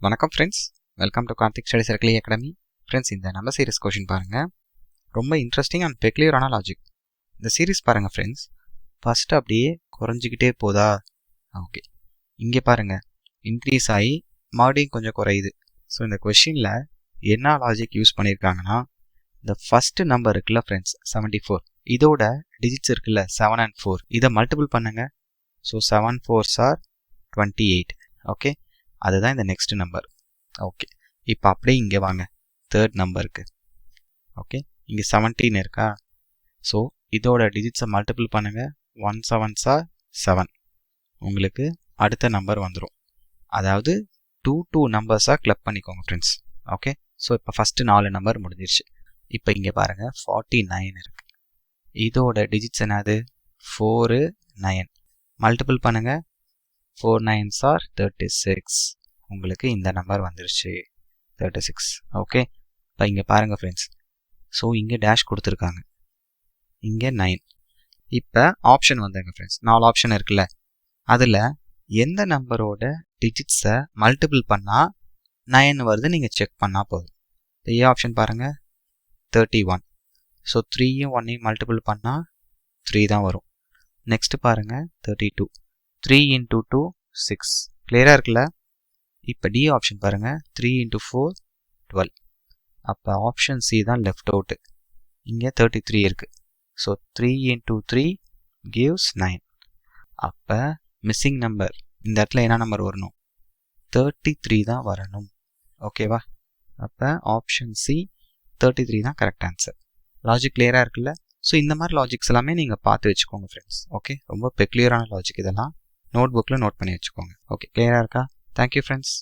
வணக்கம் friends, welcome to Karthik study circle academy. Friends, இந்த number series question பாருங்கள். ரொம்ப இன்ட்ரெஸ்டிங் அண்ட் பெக்லியரான லாஜிக். இந்த சீரிஸ் பாருங்கள் ஃப்ரெண்ட்ஸ். ஃபஸ்ட்டு அப்படியே குறைஞ்சிக்கிட்டே போதா? ஓகே, இங்கே பாருங்கள் இன்க்ரீஸ் ஆகி மறுபடியும் கொஞ்சம் குறையுது. ஸோ இந்த கொஷினில் என்ன லாஜிக் யூஸ் பண்ணியிருக்காங்கன்னா, இந்த ஃபஸ்ட்டு நம்பர் இருக்குல்ல ஃப்ரெண்ட்ஸ் 74, இதோட டிஜிட்ஸ் இருக்குல்ல 7 and 4, இதை மல்டிபிள் பண்ணுங்க. So 7 4s are 28. ஓகே, அதுதான் இந்த நெக்ஸ்ட் நம்பர். ஓகே, இப்போ அப்படியே இங்கே வாங்க தேர்ட் நம்பருக்கு. ஓகே, இங்கே 17 இருக்கா? ஸோ இதோட டிஜிட்ஸை மல்டிபிள் பண்ணுங்கள். 1 7s are 7. உங்களுக்கு அடுத்த நம்பர் வந்துடும். அதாவது 2 நம்பர்ஸாக கிளப் பண்ணிக்கோங்க ஃப்ரெண்ட்ஸ். ஓகே, ஸோ இப்போ ஃபஸ்ட்டு 4 நம்பர் முடிஞ்சிருச்சு. இப்போ இங்கே பாருங்கள் 49 இருக்குது. இதோட டிஜிட்ஸ் என்னது? 4 9. மல்டிபிள் பண்ணுங்கள். 4 9s are 36. உங்களுக்கு இந்த நம்பர் வந்துருச்சு 36. ஓகே, இப்போ இங்கே பாருங்கள் ஃப்ரெண்ட்ஸ். ஸோ இங்கே டேஷ் கொடுத்துருக்காங்க, இங்கே 9. இப்போ ஆப்ஷன் வந்துங்க ஃப்ரெண்ட்ஸ். 4 ஆப்ஷன் இருக்குல்ல, அதில் எந்த நம்பரோட டிஜிட்ஸை மல்டிபிள் பண்ணால் 9 வருது நீங்கள் செக் பண்ணால் போதும். ஏ ஆப்ஷன் பாருங்கள் 31. ஸோ 3யும் 1யும் மல்டிபிள் பண்ணால் 3 தான் வரும். நெக்ஸ்ட் பாருங்கள் 32. 3 into 2 6. கிளியராக இருக்குல்ல? இப்போ டி ஆப்ஷன் பாருங்கள் 3 into 4 12. அப்போ ஆப்ஷன் சி தான் லெஃப்ட் அவுட்டு. இங்கே 33 இருக்குது. So 3 into 3 gives 9. அப்போ மிஸ்ஸிங் நம்பர் இந்த இடத்துல என்ன நம்பர் வரணும்? 33 தான் வரணும். ஓகேவா? அப்போ ஆப்ஷன் சி 33 தான் கரெக்ட் ஆன்சர். லாஜிக் கிளியராக இருக்குல்ல? ஸோ இந்த மாதிரி லாஜிக்ஸ் எல்லாமே நீங்கள் பார்த்து வச்சுக்கோங்க ஃப்ரெண்ட்ஸ். ஓகே, ரொம்ப பெக்லியரான லாஜிக் இதெல்லாம். நோட் புக்கில் நோட் பண்ணி வச்சுக்கோங்க. ஓகே, கிளியராக இருக்கா? Thank you friends.